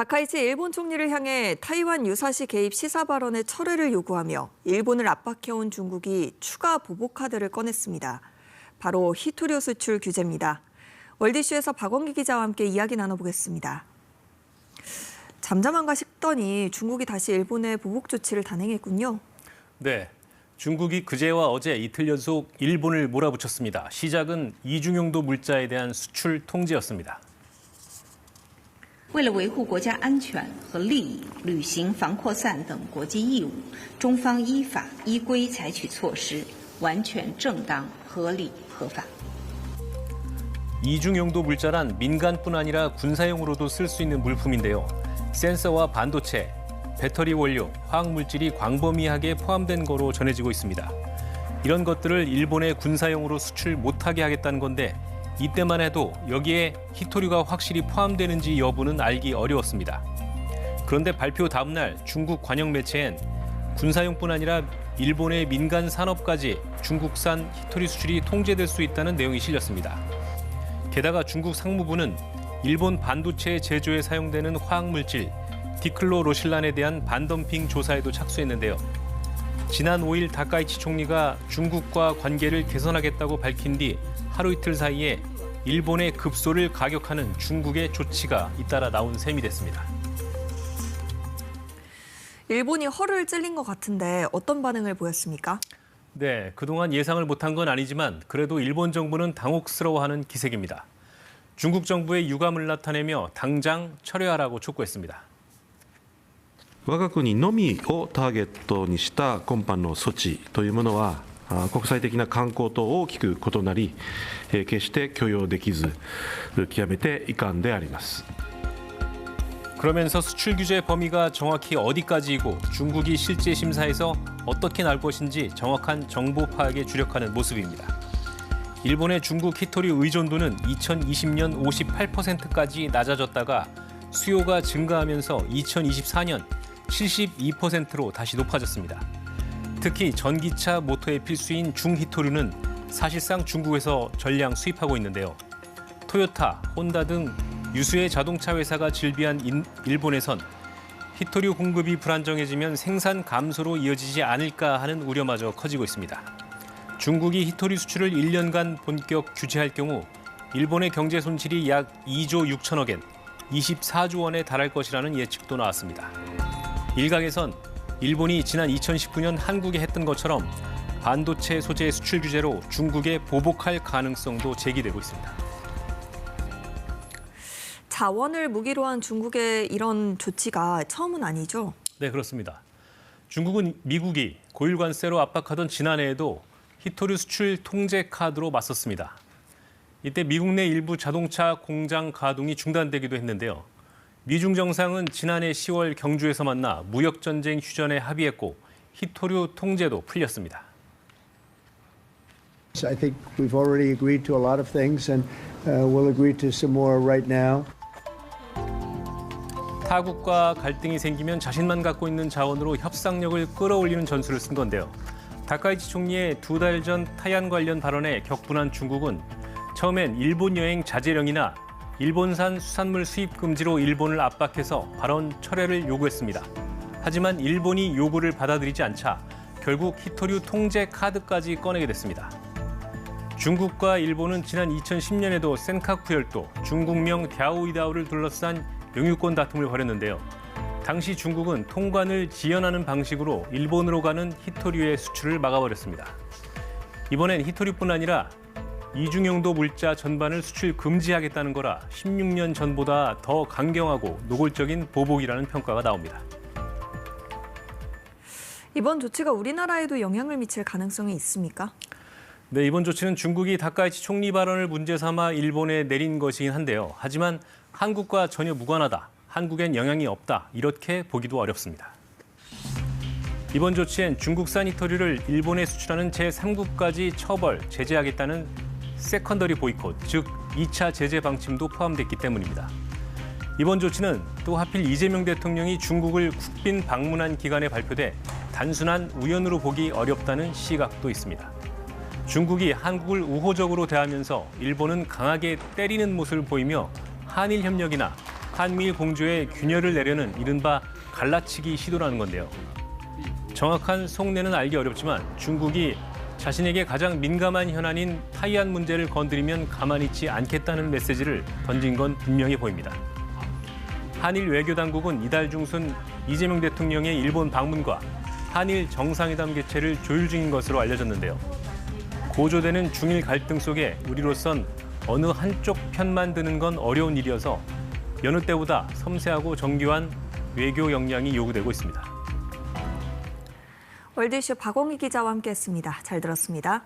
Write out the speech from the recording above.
다카이치 일본 총리를 향해 타이완 유사시 개입 시사 발언의 철회를 요구하며 일본을 압박해온 중국이 추가 보복 카드를 꺼냈습니다. 바로 히토류 수출 규제입니다. 월드이슈에서 박원기 기자와 함께 이야기 나눠보겠습니다. 잠잠한가 싶더니 중국이 다시 일본의 보복 조치를 단행했군요. 네, 중국이 그제와 어제 이틀 연속 일본을 몰아붙였습니다. 시작은 이중용도 물자에 대한 수출 통제였습니다. 为了维护国家安全和利益，履行防扩散等国际义务，中方依法依规采取措施，完全正当、合理、合法。 이중용도 물자란 민간뿐 아니라 군사용으로도 쓸 수 있는 물품인데요. 센서와 반도체, 배터리 원료, 화학물질이 광범위하게 포함된 거로 전해지고 있습니다. 이런 것들을 일본의 군사용으로 수출 못하게 하겠다는 건데 이때만 해도 여기에 히토류가 확실히 포함되는지 여부는 알기 어려웠습니다. 그런데 발표 다음 날 중국 관영 매체엔 군사용뿐 아니라 일본의 민간 산업까지 중국산 히토류 수출이 통제될 수 있다는 내용이 실렸습니다. 게다가 중국 상무부는 일본 반도체 제조에 사용되는 화학물질 디클로로실란에 대한 반덤핑 조사에도 착수했는데요. 지난 5일 다카이치 총리가 중국과 관계를 개선하겠다고 밝힌 뒤 하루 이틀 사이에 일본의 급소를 가격하는 중국의 조치가 잇따라 나온 셈이 됐습니다. 일본이 허를 찔린 것 같은데 어떤 반응을 보였습니까? 네, 그동안 예상을 못한 건 아니지만 그래도 일본 정부는 당혹스러워하는 기색입니다. 중국 정부의 유감을 나타내며 당장 철회하라고 촉구했습니다. 我が国のみをターゲットにした今般の措置というものは国際的な慣行と大きく異なり決して許容できず極めて遺憾であります。 그러면서 수출 규제 범위가 정확히 어디까지이고 중국이 실제 심사에서 어떻게 나올 것인지 정확한 정보 파악에 주력하는 모습입니다. 일본의 중국 히토류 의존도는 2020년 58%까지 낮아졌다가 수요가 증가하면서 2024년 72%로 다시 높아졌습니다. 특히 전기차 모터의 필수인 중히토류는 사실상 중국에서 전량 수입하고 있는데요. 토요타, 혼다 등 유수의 자동차 회사가 즐비한 일본에선 히토류 공급이 불안정해지면 생산 감소로 이어지지 않을까 하는 우려마저 커지고 있습니다. 중국이 히토류 수출을 1년간 본격 규제할 경우 일본의 경제 손실이 약 2조 6천억 엔, 24조 원에 달할 것이라는 예측도 나왔습니다. 일각에선 일본이 지난 2019년 한국에 했던 것처럼 반도체 소재 수출 규제로 중국에 보복할 가능성도 제기되고 있습니다. 자원을 무기로 한 중국의 이런 조치가 처음은 아니죠? 네, 그렇습니다. 중국은 미국이 고율 관세로 압박하던 지난해에도 히토류 수출 통제 카드로 맞섰습니다. 이때 미국 내 일부 자동차 공장 가동이 중단되기도 했는데요. 미중 정상은 지난해 10월 경주에서 만나 무역전쟁 휴전에 합의했고 히토류 통제도 풀렸습니다. I think we've already agreed to a lot of things and we'll agree to some more right now. 타국과 갈등이 생기면 자신만 갖고 있는 자원으로 협상력을 끌어올리는 전술을 쓴 건데요. 다카이치 총리의 2달 전 타이완 관련 발언에 격분한 중국은 처음엔 일본 여행 자제령이나 일본산 수산물 수입 금지로 일본을 압박해서 발언 철회를 요구했습니다. 하지만 일본이 요구를 받아들이지 않자 결국 히토류 통제 카드까지 꺼내게 됐습니다. 중국과 일본은 지난 2010년에도 센카쿠 열도, 중국명 갸오이다오를 둘러싼 영유권 다툼을 벌였는데요. 당시 중국은 통관을 지연하는 방식으로 일본으로 가는 히토류의 수출을 막아버렸습니다. 이번엔 히토류뿐 아니라 이중용도 물자 전반을 수출 금지하겠다는 거라 16년 전보다 더 강경하고 노골적인 보복이라는 평가가 나옵니다. 이번 조치가 우리나라에도 영향을 미칠 가능성이 있습니까? 네, 이번 조치는 중국이 다카이치 총리 발언을 문제 삼아 일본에 내린 것이긴 한데요. 하지만 한국과 전혀 무관하다, 한국엔 영향이 없다, 이렇게 보기도 어렵습니다. 이번 조치엔 중국산 히토류를 일본에 수출하는 제3국까지 처벌, 제재하겠다는 세컨더리 보이콧, 즉 2차 제재 방침도 포함됐기 때문입니다. 이번 조치는 또 하필 이재명 대통령이 중국을 국빈 방문한 기간에 발표돼 단순한 우연으로 보기 어렵다는 시각도 있습니다. 중국이 한국을 우호적으로 대하면서 일본은 강하게 때리는 모습을 보이며 한일 협력이나 한미일 공조에 균열을 내려는 이른바 갈라치기 시도라는 건데요. 정확한 속내는 알기 어렵지만 중국이 자신에게 가장 민감한 현안인 타이완 문제를 건드리면 가만히 있지 않겠다는 메시지를 던진 건 분명해 보입니다. 한일 외교당국은 이달 중순 이재명 대통령의 일본 방문과 한일 정상회담 개최를 조율 중인 것으로 알려졌는데요. 고조되는 중일 갈등 속에 우리로선 어느 한쪽 편만 드는 건 어려운 일이어서 여느 때보다 섬세하고 정교한 외교 역량이 요구되고 있습니다. 월드이슈 박홍희 기자와 함께했습니다. 잘 들었습니다.